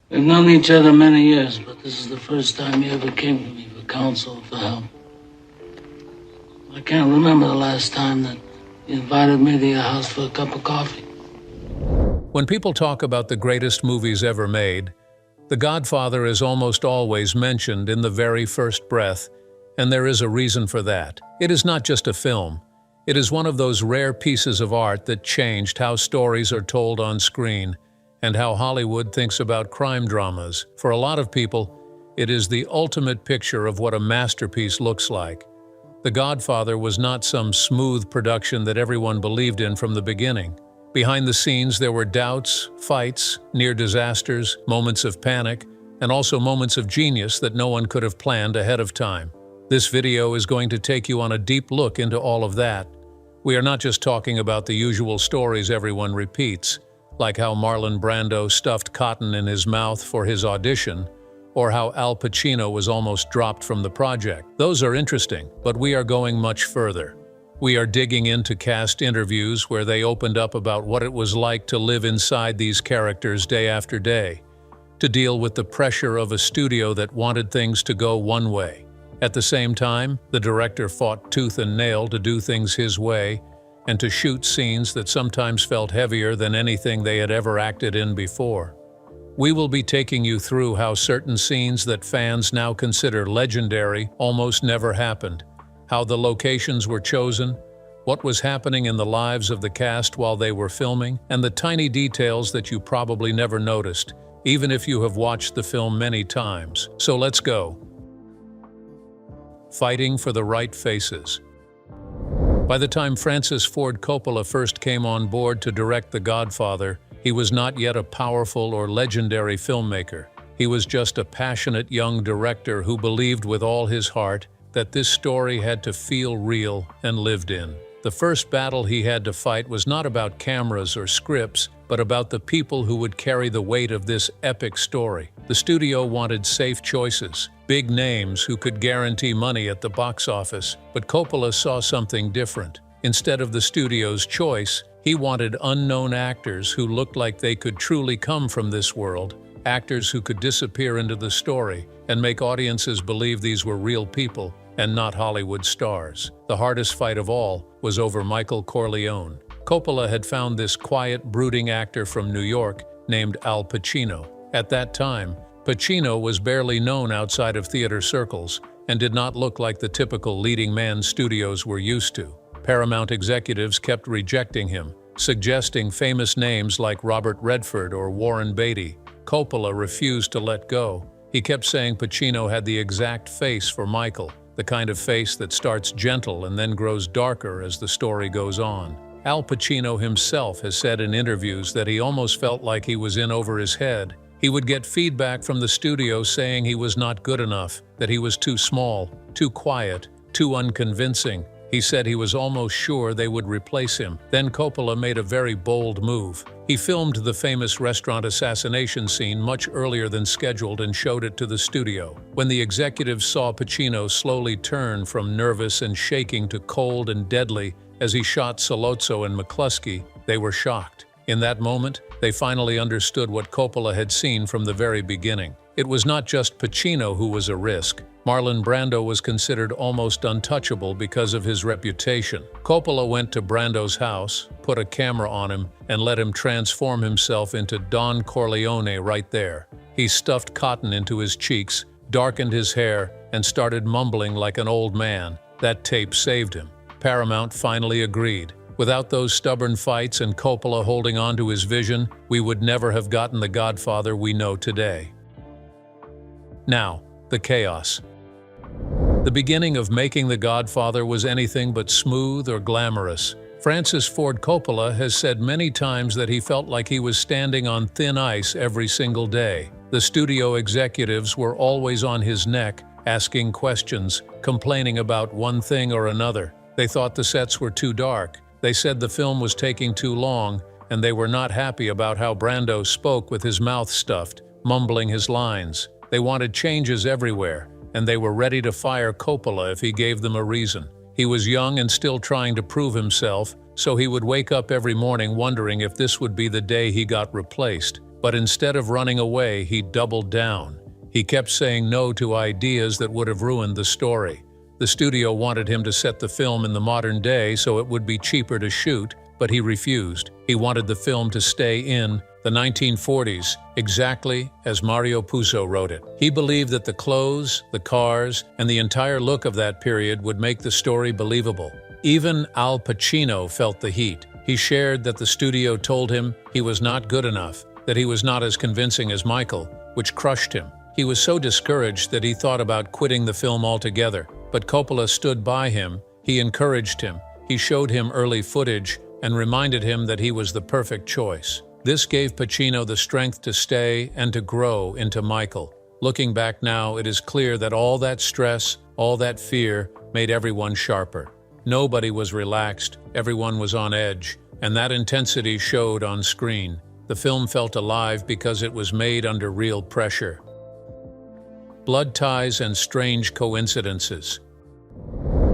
We've known each other many years, but this is the first time you ever came to me for counsel, for help. I can't remember the last time that you invited me to your house for a cup of coffee. When people talk about the greatest movies ever made, The Godfather is almost always mentioned in the very first breath, and there is a reason for that. It is not just a film. It is one of those rare pieces of art that changed how stories are told on screen and how Hollywood thinks about crime dramas. For a lot of people, it is the ultimate picture of what a masterpiece looks like. The Godfather was not some smooth production that everyone believed in from the beginning. Behind the scenes, there were doubts, fights, near disasters, moments of panic, and also moments of genius that no one could have planned ahead of time. This video is going to take you on a deep look into all of that. We are not just talking about the usual stories everyone repeats, like how Marlon Brando stuffed cotton in his mouth for his audition, or how Al Pacino was almost dropped from the project. Those are interesting, but we are going much further. We are digging into cast interviews where they opened up about what it was like to live inside these characters day after day, to deal with the pressure of a studio that wanted things to go one way. At the same time, the director fought tooth and nail to do things his way and to shoot scenes that sometimes felt heavier than anything they had ever acted in before. We will be taking you through how certain scenes that fans now consider legendary almost never happened, how the locations were chosen, what was happening in the lives of the cast while they were filming, and the tiny details that you probably never noticed, even if you have watched the film many times. So let's go. Fighting for the right faces. By the time Francis Ford Coppola first came on board to direct The Godfather, he was not yet a powerful or legendary filmmaker. He was just a passionate young director who believed with all his heart that this story had to feel real and lived in. The first battle he had to fight was not about cameras or scripts, but about the people who would carry the weight of this epic story. The studio wanted safe choices, big names who could guarantee money at the box office, but Coppola saw something different. Instead of the studio's choice, he wanted unknown actors who looked like they could truly come from this world, actors who could disappear into the story and make audiences believe these were real people and not Hollywood stars. The hardest fight of all was over Michael Corleone. Coppola had found this quiet, brooding actor from New York named Al Pacino. At that time, Pacino was barely known outside of theater circles and did not look like the typical leading man studios were used to. Paramount executives kept rejecting him, suggesting famous names like Robert Redford or Warren Beatty. Coppola refused to let go. He kept saying Pacino had the exact face for Michael, the kind of face that starts gentle and then grows darker as the story goes on. Al Pacino himself has said in interviews that he almost felt like he was in over his head. He would get feedback from the studio saying he was not good enough, that he was too small, too quiet, too unconvincing. He said he was almost sure they would replace him. Then Coppola made a very bold move. He filmed the famous restaurant assassination scene much earlier than scheduled and showed it to the studio. When the executives saw Pacino slowly turn from nervous and shaking to cold and deadly as he shot Sollozzo and McCluskey, they were shocked. In that moment, they finally understood what Coppola had seen from the very beginning. It was not just Pacino who was a risk. Marlon Brando was considered almost untouchable because of his reputation. Coppola went to Brando's house, put a camera on him, and let him transform himself into Don Corleone right there. He stuffed cotton into his cheeks, darkened his hair, and started mumbling like an old man. That tape saved him. Paramount finally agreed. Without those stubborn fights and Coppola holding on to his vision, we would never have gotten the Godfather we know today. Now, the chaos. The beginning of making The Godfather was anything but smooth or glamorous. Francis Ford Coppola has said many times that he felt like he was standing on thin ice every single day. The studio executives were always on his neck, asking questions, complaining about one thing or another. They thought the sets were too dark. They said the film was taking too long, and they were not happy about how Brando spoke with his mouth stuffed, mumbling his lines. They wanted changes everywhere, and they were ready to fire Coppola if he gave them a reason. He was young and still trying to prove himself, so he would wake up every morning wondering if this would be the day he got replaced. But instead of running away, he doubled down. He kept saying no to ideas that would have ruined the story. The studio wanted him to set the film in the modern day so it would be cheaper to shoot, but he refused. He wanted the film to stay in the 1940s, exactly as Mario Puzo wrote it. He believed that the clothes, the cars, and the entire look of that period would make the story believable. Even Al Pacino felt the heat. He shared that the studio told him he was not good enough, that he was not as convincing as Michael, which crushed him. He was so discouraged that he thought about quitting the film altogether. But Coppola stood by him, he encouraged him, he showed him early footage, and reminded him that he was the perfect choice. This gave Pacino the strength to stay and to grow into Michael. Looking back now, it is clear that all that stress, all that fear, made everyone sharper. Nobody was relaxed, everyone was on edge, and that intensity showed on screen. The film felt alive because it was made under real pressure. Blood ties and strange coincidences.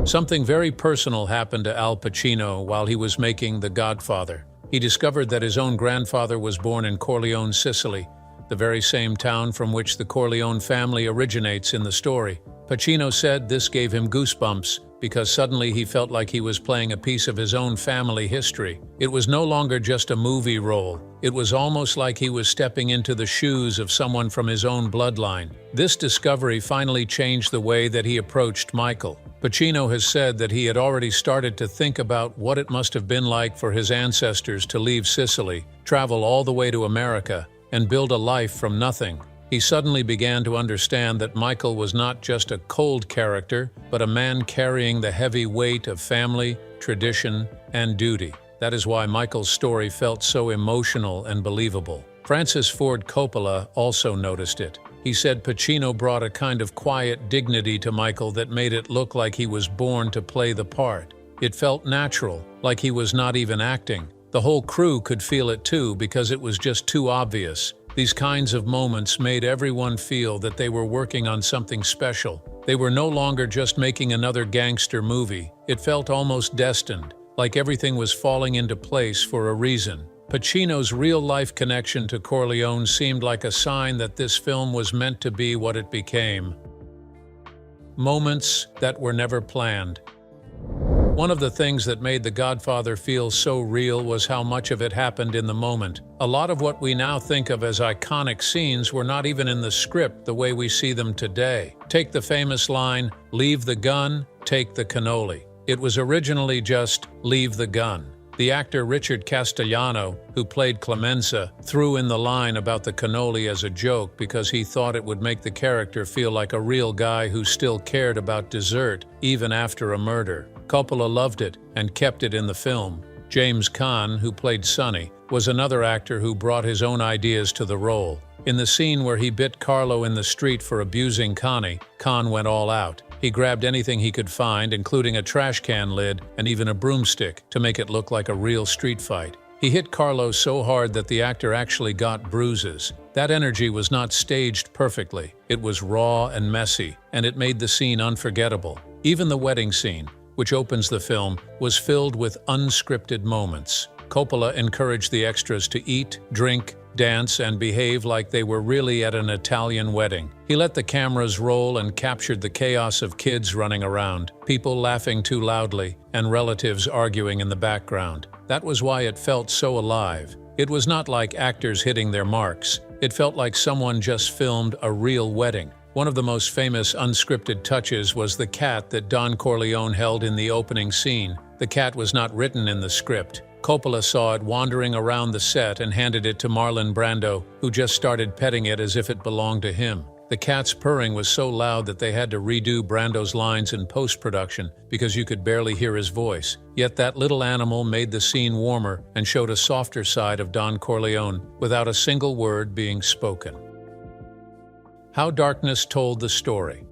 Something very personal happened to Al Pacino while he was making The Godfather. He discovered that his own grandfather was born in Corleone, Sicily, the very same town from which the Corleone family originates in the story. Pacino said this gave him goosebumps because suddenly he felt like he was playing a piece of his own family history. It was no longer just a movie role. It was almost like he was stepping into the shoes of someone from his own bloodline. This discovery finally changed the way that he approached Michael. Pacino has said that he had already started to think about what it must have been like for his ancestors to leave Sicily, travel all the way to America, and build a life from nothing. He suddenly began to understand that Michael was not just a cold character, but a man carrying the heavy weight of family, tradition, and duty. That is why Michael's story felt so emotional and believable. Francis Ford Coppola also noticed it. He said Pacino brought a kind of quiet dignity to Michael that made it look like he was born to play the part. It felt natural, like he was not even acting. The whole crew could feel it too because it was just too obvious. These kinds of moments made everyone feel that they were working on something special. They were no longer just making another gangster movie. It felt almost destined, like everything was falling into place for a reason. Pacino's real-life connection to Corleone seemed like a sign that this film was meant to be what it became. Moments that were never planned. One of the things that made The Godfather feel so real was how much of it happened in the moment. A lot of what we now think of as iconic scenes were not even in the script the way we see them today. Take the famous line, "Leave the gun, take the cannoli." It was originally just, "Leave the gun." The actor Richard Castellano, who played Clemenza, threw in the line about the cannoli as a joke because he thought it would make the character feel like a real guy who still cared about dessert, even after a murder. Coppola loved it and kept it in the film. James Caan, who played Sonny, was another actor who brought his own ideas to the role. In the scene where he bit Carlo in the street for abusing Connie, Caan went all out. He grabbed anything he could find, including a trash can lid and even a broomstick, to make it look like a real street fight. He hit Carlo so hard that the actor actually got bruises. That energy was not staged perfectly. It was raw and messy, and it made the scene unforgettable. Even the wedding scene, which opens the film, was filled with unscripted moments. Coppola encouraged the extras to eat, drink, dance, and behave like they were really at an Italian wedding. He let the cameras roll and captured the chaos of kids running around, people laughing too loudly, and relatives arguing in the background. That was why it felt so alive. It was not like actors hitting their marks. It felt like someone just filmed a real wedding. One of the most famous unscripted touches was the cat that Don Corleone held in the opening scene. The cat was not written in the script. Coppola saw it wandering around the set and handed it to Marlon Brando, who just started petting it as if it belonged to him. The cat's purring was so loud that they had to redo Brando's lines in post-production because you could barely hear his voice. Yet that little animal made the scene warmer and showed a softer side of Don Corleone without a single word being spoken. How darkness told the story.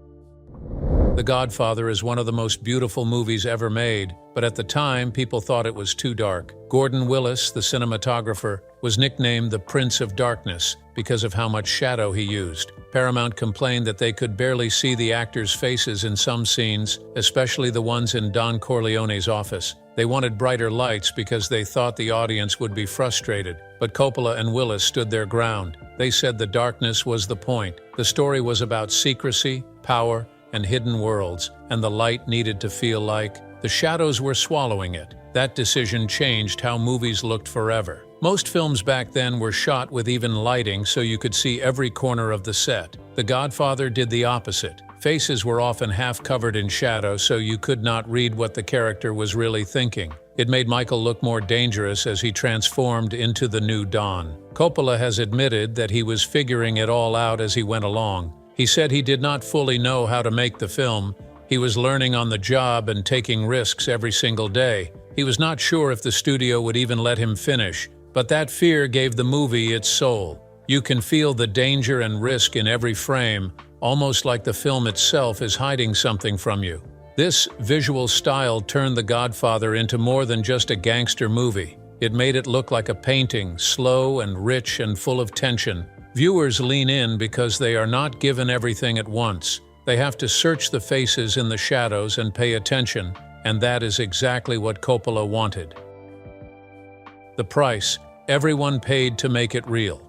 The Godfather is one of the most beautiful movies ever made, but at the time, people thought it was too dark. Gordon Willis, the cinematographer, was nicknamed the Prince of Darkness because of how much shadow he used. Paramount complained that they could barely see the actors' faces in some scenes, especially the ones in Don Corleone's office. They wanted brighter lights because they thought the audience would be frustrated. But Coppola and Willis stood their ground. They said the darkness was the point. The story was about secrecy, power, and hidden worlds, and the light needed to feel like the shadows were swallowing it. That decision changed how movies looked forever. Most films back then were shot with even lighting so you could see every corner of the set. The Godfather did the opposite. Faces were often half covered in shadow so you could not read what the character was really thinking. It made Michael look more dangerous as he transformed into the new Don. Coppola has admitted that he was figuring it all out as he went along. He said he did not fully know how to make the film. He was learning on the job and taking risks every single day. He was not sure if the studio would even let him finish, but that fear gave the movie its soul. You can feel the danger and risk in every frame, almost like the film itself is hiding something from you. This visual style turned The Godfather into more than just a gangster movie. It made it look like a painting, slow and rich and full of tension. Viewers lean in because they are not given everything at once. They have to search the faces in the shadows and pay attention, and that is exactly what Coppola wanted. The price, everyone paid to make it real.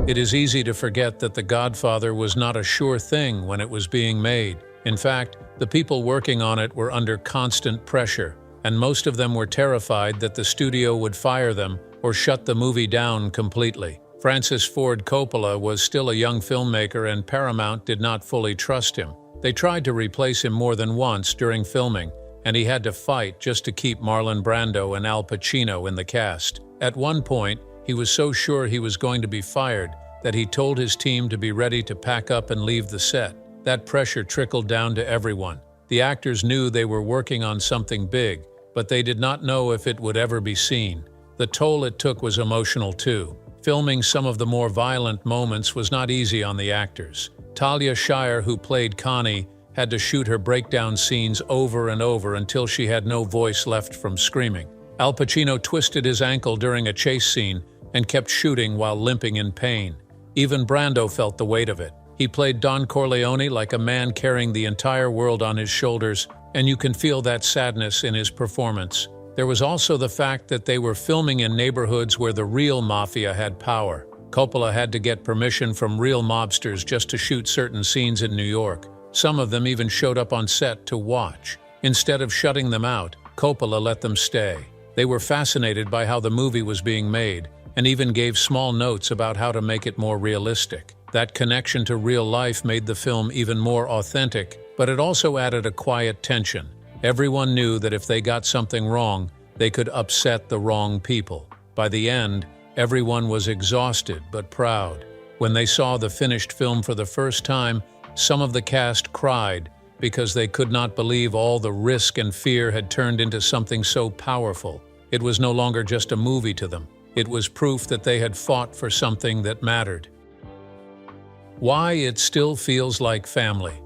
It is easy to forget that The Godfather was not a sure thing when it was being made. In fact, the people working on it were under constant pressure, and most of them were terrified that the studio would fire them or shut the movie down completely. Francis Ford Coppola was still a young filmmaker and Paramount did not fully trust him. They tried to replace him more than once during filming, and he had to fight just to keep Marlon Brando and Al Pacino in the cast. At one point, he was so sure he was going to be fired that he told his team to be ready to pack up and leave the set. That pressure trickled down to everyone. The actors knew they were working on something big, but they did not know if it would ever be seen. The toll it took was emotional too. Filming some of the more violent moments was not easy on the actors. Talia Shire, who played Connie, had to shoot her breakdown scenes over and over until she had no voice left from screaming. Al Pacino twisted his ankle during a chase scene and kept shooting while limping in pain. Even Brando felt the weight of it. He played Don Corleone like a man carrying the entire world on his shoulders, and you can feel that sadness in his performance. There was also the fact that they were filming in neighborhoods where the real mafia had power. Coppola had to get permission from real mobsters just to shoot certain scenes in New York. Some of them even showed up on set to watch. Instead of shutting them out, Coppola let them stay. They were fascinated by how the movie was being made, and even gave small notes about how to make it more realistic. That connection to real life made the film even more authentic, but it also added a quiet tension. Everyone knew that if they got something wrong, they could upset the wrong people. By the end, everyone was exhausted but proud. When they saw the finished film for the first time, some of the cast cried because they could not believe all the risk and fear had turned into something so powerful. It was no longer just a movie to them. It was proof that they had fought for something that mattered. Why it still feels like family.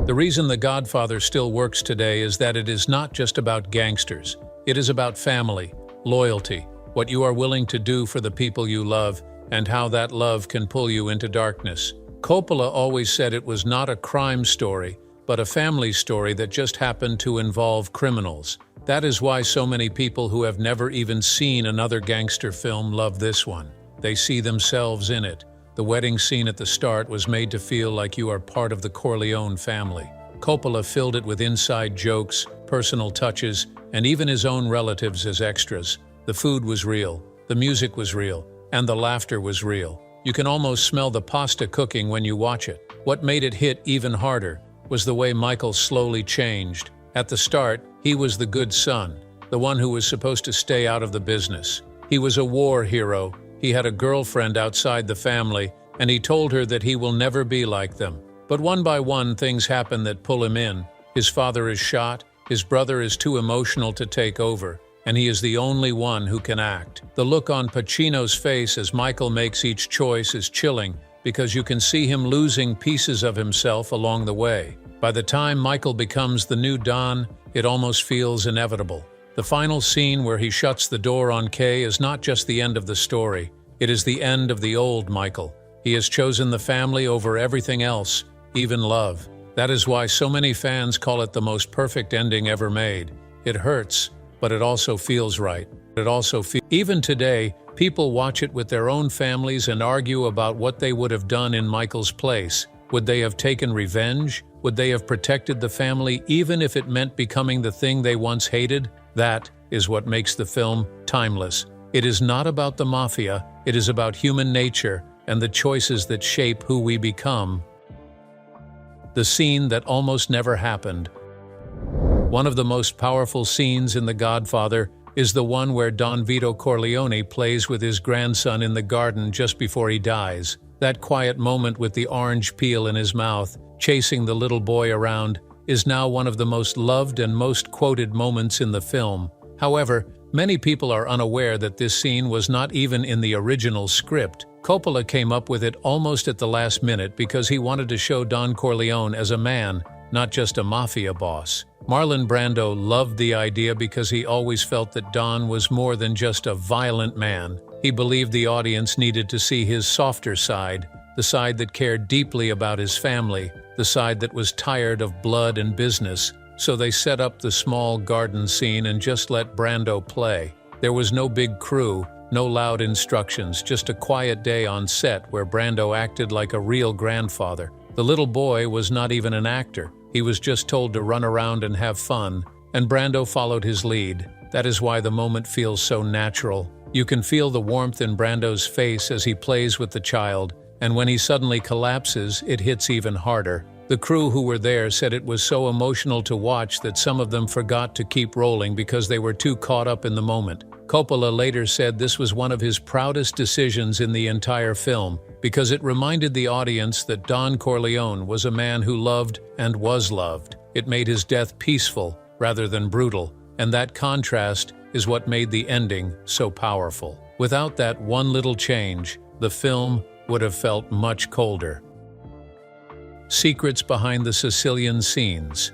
The reason The Godfather still works today is that it is not just about gangsters. It is about family, loyalty, what you are willing to do for the people you love, and how that love can pull you into darkness. Coppola always said it was not a crime story, but a family story that just happened to involve criminals. That is why so many people who have never even seen another gangster film love this one. They see themselves in it. The wedding scene at the start was made to feel like you are part of the Corleone family. Coppola filled it with inside jokes, personal touches, and even his own relatives as extras. The food was real, the music was real, and the laughter was real. You can almost smell the pasta cooking when you watch it. What made it hit even harder was the way Michael slowly changed. At the start, he was the good son, the one who was supposed to stay out of the business. He was a war hero. He had a girlfriend outside the family, and he told her that he will never be like them. But one by one, things happen that pull him in. His father is shot, his brother is too emotional to take over, and he is the only one who can act. The look on Pacino's face as Michael makes each choice is chilling, because you can see him losing pieces of himself along the way. By the time Michael becomes the new Don, it almost feels inevitable. The final scene where he shuts the door on Kay is not just the end of the story. It is the end of the old Michael. He has chosen the family over everything else, even love. That is why so many fans call it the most perfect ending ever made. It hurts, but it also feels right. It it also feels. Even today, people watch it with their own families and argue about what they would have done in Michael's place. Would they have taken revenge? Would they have protected the family even if it meant becoming the thing they once hated? That is what makes the film timeless. It is not about the mafia, it is about human nature and the choices that shape who we become. The scene that almost never happened. One of the most powerful scenes in The Godfather is the one where Don Vito Corleone plays with his grandson in the garden just before he dies. That quiet moment with the orange peel in his mouth, chasing the little boy around, is now one of the most loved and most quoted moments in the film. However, many people are unaware that this scene was not even in the original script. Coppola came up with it almost at the last minute because he wanted to show Don Corleone as a man, not just a mafia boss. Marlon Brando loved the idea because he always felt that Don was more than just a violent man. He believed the audience needed to see his softer side, the side that cared deeply about his family, the side that was tired of blood and business. So they set up the small garden scene and just let Brando play. There was no big crew, no loud instructions, just a quiet day on set where Brando acted like a real grandfather. The little boy was not even an actor. He was just told to run around and have fun, and Brando followed his lead. That is why the moment feels so natural. You can feel the warmth in Brando's face as he plays with the child, and when he suddenly collapses, it hits even harder. The crew who were there said it was so emotional to watch that some of them forgot to keep rolling because they were too caught up in the moment. Coppola later said this was one of his proudest decisions in the entire film, because it reminded the audience that Don Corleone was a man who loved and was loved. It made his death peaceful rather than brutal, and that contrast is what made the ending so powerful. Without that one little change, the film would have felt much colder. Secrets behind the Sicilian scenes.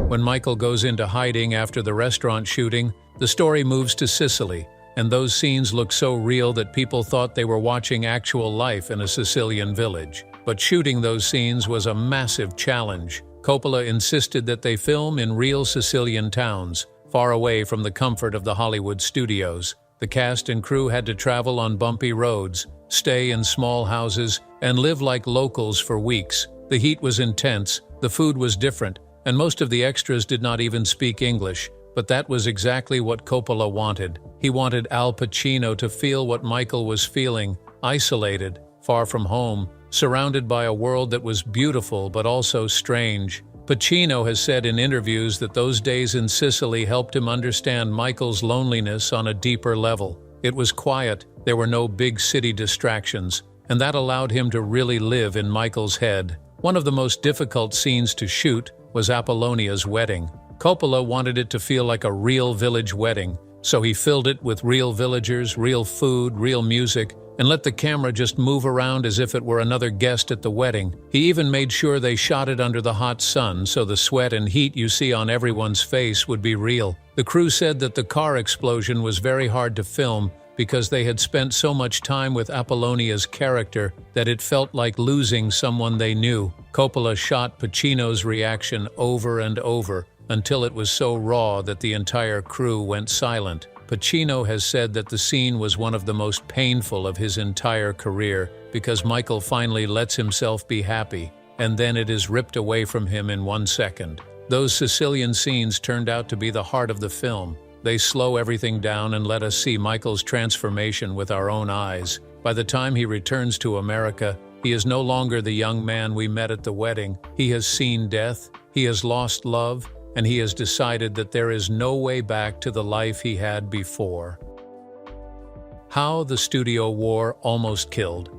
When Michael goes into hiding after the restaurant shooting, the story moves to Sicily, and those scenes look so real that people thought they were watching actual life in a Sicilian village. But shooting those scenes was a massive challenge. Coppola insisted that they film in real Sicilian towns, far away from the comfort of the Hollywood studios. The cast and crew had to travel on bumpy roads, stay in small houses, and live like locals for weeks. The heat was intense, the food was different, and most of the extras did not even speak English. But that was exactly what Coppola wanted. He wanted Al Pacino to feel what Michael was feeling, isolated, far from home, surrounded by a world that was beautiful but also strange. Pacino has said in interviews that those days in Sicily helped him understand Michael's loneliness on a deeper level. It was quiet, there were no big city distractions, and that allowed him to really live in Michael's head. One of the most difficult scenes to shoot was Apollonia's wedding. Coppola wanted it to feel like a real village wedding, so he filled it with real villagers, real food, real music, and let the camera just move around as if it were another guest at the wedding. He even made sure they shot it under the hot sun so the sweat and heat you see on everyone's face would be real. The crew said that the car explosion was very hard to film because they had spent so much time with Apollonia's character that it felt like losing someone they knew. Coppola shot Pacino's reaction over and over until it was so raw that the entire crew went silent. Pacino has said that the scene was one of the most painful of his entire career because Michael finally lets himself be happy, and then it is ripped away from him in 1 second. Those Sicilian scenes turned out to be the heart of the film. They slow everything down and let us see Michael's transformation with our own eyes. By the time he returns to America, he is no longer the young man we met at the wedding. He has seen death, he has lost love, and he has decided that there is no way back to the life he had before. How the studio war almost killed.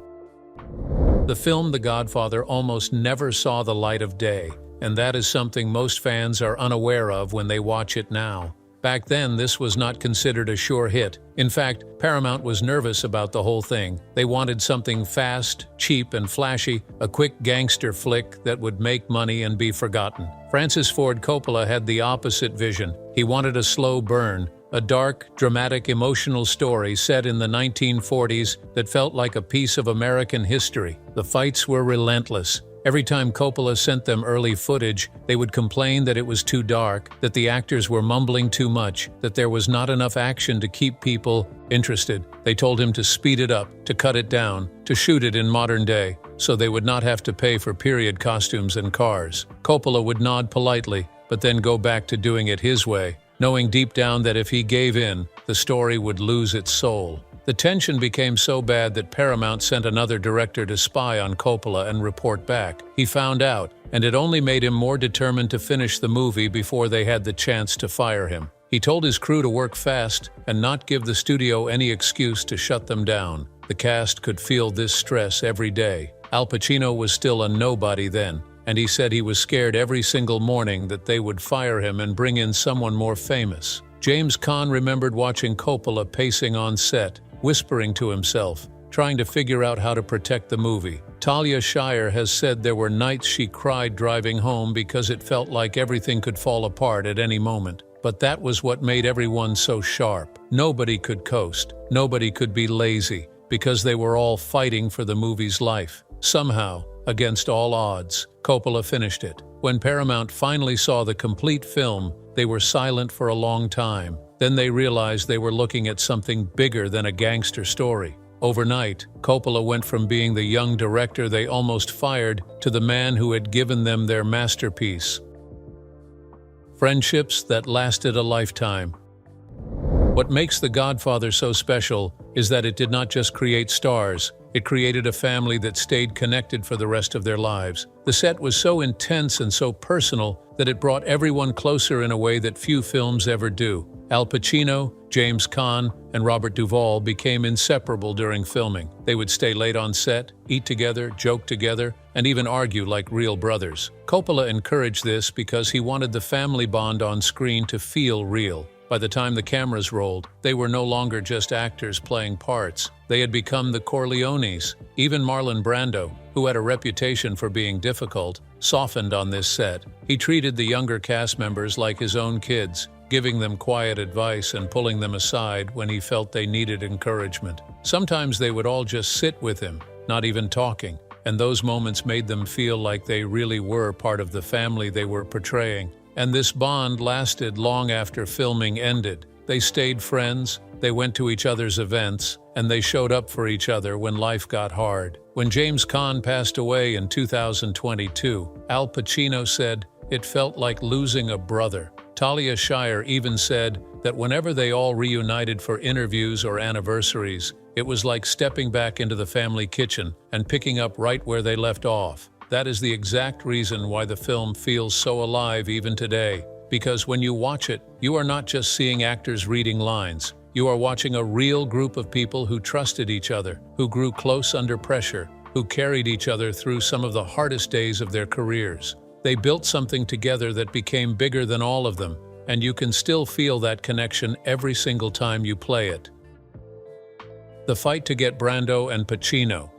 The film The Godfather almost never saw the light of day, and that is something most fans are unaware of when they watch it now. Back then, this was not considered a sure hit. In fact, Paramount was nervous about the whole thing. They wanted something fast, cheap, and flashy, a quick gangster flick that would make money and be forgotten. Francis Ford Coppola had the opposite vision. He wanted a slow burn, a dark, dramatic, emotional story set in the 1940s that felt like a piece of American history. The fights were relentless. Every time Coppola sent them early footage, they would complain that it was too dark, that the actors were mumbling too much, that there was not enough action to keep people interested. They told him to speed it up, to cut it down, to shoot it in modern day, so they would not have to pay for period costumes and cars. Coppola would nod politely, but then go back to doing it his way, knowing deep down that if he gave in, the story would lose its soul. The tension became so bad that Paramount sent another director to spy on Coppola and report back. He found out, and it only made him more determined to finish the movie before they had the chance to fire him. He told his crew to work fast and not give the studio any excuse to shut them down. The cast could feel this stress every day. Al Pacino was still a nobody then, and he said he was scared every single morning that they would fire him and bring in someone more famous. James Caan remembered watching Coppola pacing on set, whispering to himself, trying to figure out how to protect the movie. Talia Shire has said there were nights she cried driving home because it felt like everything could fall apart at any moment. But that was what made everyone so sharp. Nobody could coast. Nobody could be lazy, because they were all fighting for the movie's life. Somehow, against all odds, Coppola finished it. When Paramount finally saw the complete film, they were silent for a long time. Then they realized they were looking at something bigger than a gangster story. Overnight, Coppola went from being the young director they almost fired to the man who had given them their masterpiece. Friendships that lasted a lifetime. What makes The Godfather so special is that it did not just create stars, it created a family that stayed connected for the rest of their lives. The set was so intense and so personal that it brought everyone closer in a way that few films ever do. Al Pacino, James Caan, and Robert Duvall became inseparable during filming. They would stay late on set, eat together, joke together, and even argue like real brothers. Coppola encouraged this because he wanted the family bond on screen to feel real. By the time the cameras rolled, they were no longer just actors playing parts. They had become the Corleones. Even Marlon Brando, who had a reputation for being difficult, softened on this set. He treated the younger cast members like his own kids, giving them quiet advice and pulling them aside when he felt they needed encouragement. Sometimes they would all just sit with him, not even talking, and those moments made them feel like they really were part of the family they were portraying. And this bond lasted long after filming ended. They stayed friends, they went to each other's events, and they showed up for each other when life got hard. When James Caan passed away in 2022, Al Pacino said, "It felt like losing a brother." Talia Shire even said that whenever they all reunited for interviews or anniversaries, it was like stepping back into the family kitchen and picking up right where they left off. That is the exact reason why the film feels so alive even today. Because when you watch it, you are not just seeing actors reading lines. You are watching a real group of people who trusted each other, who grew close under pressure, who carried each other through some of the hardest days of their careers. They built something together that became bigger than all of them, and you can still feel that connection every single time you play it. The fight to get Brando and Pacino.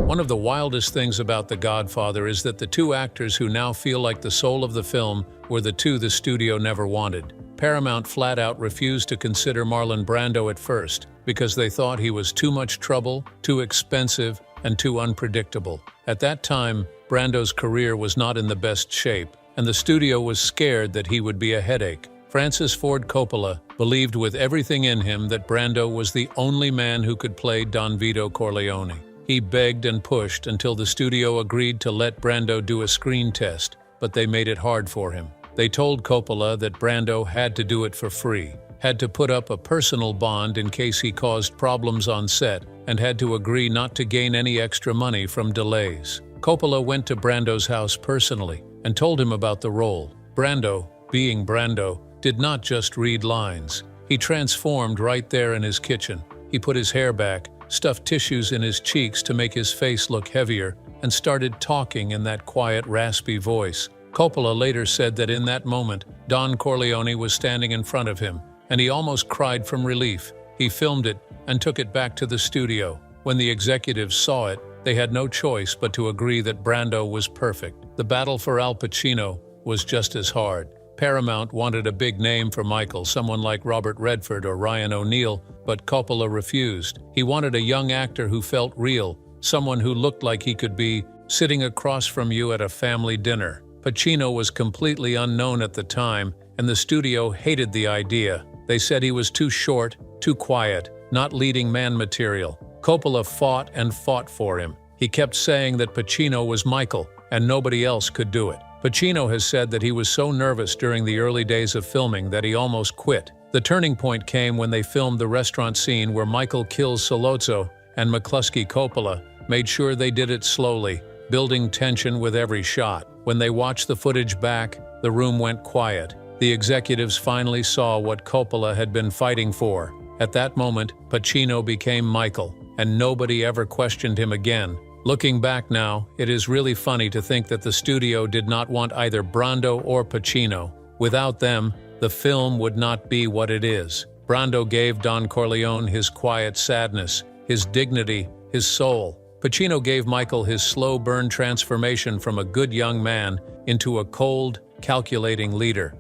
One of the wildest things about The Godfather is that the two actors who now feel like the soul of the film were the two the studio never wanted. Paramount flat out refused to consider Marlon Brando at first because they thought he was too much trouble, too expensive, and too unpredictable. At that time, Brando's career was not in the best shape, and the studio was scared that he would be a headache. Francis Ford Coppola believed with everything in him that Brando was the only man who could play Don Vito Corleone. He begged and pushed until the studio agreed to let Brando do a screen test, but they made it hard for him. They told Coppola that Brando had to do it for free, had to put up a personal bond in case he caused problems on set, and had to agree not to gain any extra money from delays. Coppola went to Brando's house personally and told him about the role. Brando, being Brando, did not just read lines. He transformed right there in his kitchen. He put his hair back, stuffed tissues in his cheeks to make his face look heavier, and started talking in that quiet, raspy voice. Coppola later said that in that moment, Don Corleone was standing in front of him, and he almost cried from relief. He filmed it and took it back to the studio. When the executives saw it, they had no choice but to agree that Brando was perfect. The battle for Al Pacino was just as hard. Paramount wanted a big name for Michael, someone like Robert Redford or Ryan O'Neal, but Coppola refused. He wanted a young actor who felt real, someone who looked like he could be sitting across from you at a family dinner. Pacino was completely unknown at the time, and the studio hated the idea. They said he was too short, too quiet, not leading man material. Coppola fought and fought for him. He kept saying that Pacino was Michael, and nobody else could do it. Pacino has said that he was so nervous during the early days of filming that he almost quit. The turning point came when they filmed the restaurant scene where Michael kills Sollozzo, and McCluskey Coppola made sure they did it slowly, building tension with every shot. When they watched the footage back, the room went quiet. The executives finally saw what Coppola had been fighting for. At that moment, Pacino became Michael, and nobody ever questioned him again. Looking back now, it is really funny to think that the studio did not want either Brando or Pacino. Without them, the film would not be what it is. Brando gave Don Corleone his quiet sadness, his dignity, his soul. Pacino gave Michael his slow burn transformation from a good young man into a cold, calculating leader.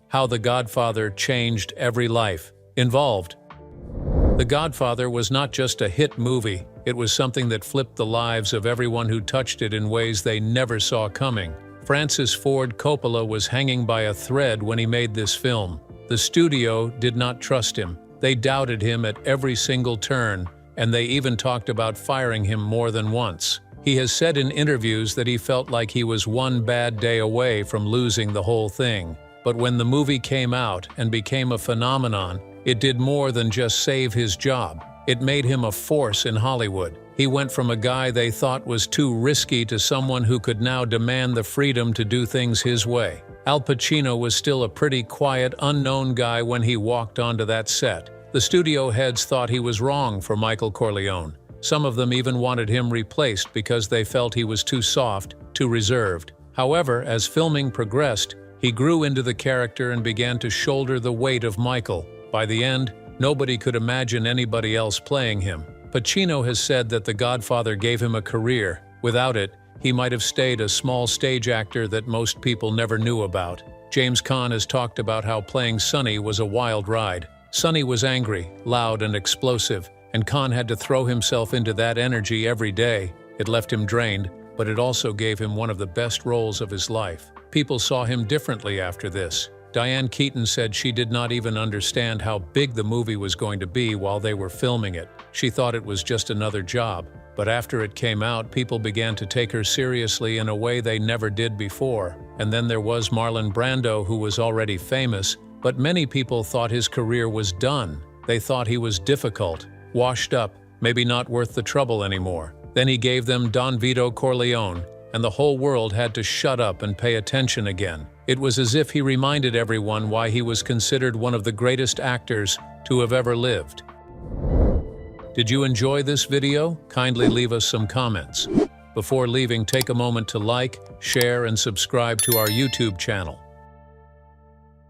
How The Godfather changed every life involved. The Godfather was not just a hit movie, it was something that flipped the lives of everyone who touched it in ways they never saw coming. Francis Ford Coppola was hanging by a thread when he made this film. The studio did not trust him. They doubted him at every single turn, and they even talked about firing him more than once. He has said in interviews that he felt like he was one bad day away from losing the whole thing. But when the movie came out and became a phenomenon, it did more than just save his job. It made him a force in Hollywood. He went from a guy they thought was too risky to someone who could now demand the freedom to do things his way. Al Pacino was still a pretty quiet, unknown guy when he walked onto that set. The studio heads thought he was wrong for Michael Corleone. Some of them even wanted him replaced because they felt he was too soft, too reserved. However, as filming progressed, he grew into the character and began to shoulder the weight of Michael. By the end, nobody could imagine anybody else playing him. Pacino has said that The Godfather gave him a career. Without it, he might have stayed a small stage actor that most people never knew about. James Caan has talked about how playing Sonny was a wild ride. Sonny was angry, loud, and explosive, and Caan had to throw himself into that energy every day. It left him drained, but it also gave him one of the best roles of his life. People saw him differently after this. Diane Keaton said she did not even understand how big the movie was going to be while they were filming it. She thought it was just another job. But after it came out, people began to take her seriously in a way they never did before. And then there was Marlon Brando, who was already famous, but many people thought his career was done. They thought he was difficult, washed up, maybe not worth the trouble anymore. Then he gave them Don Vito Corleone, and the whole world had to shut up and pay attention again. It was as if he reminded everyone why he was considered one of the greatest actors to have ever lived. Did you enjoy this video? Kindly leave us some comments. Before leaving, take a moment to like, share, and subscribe to our YouTube channel.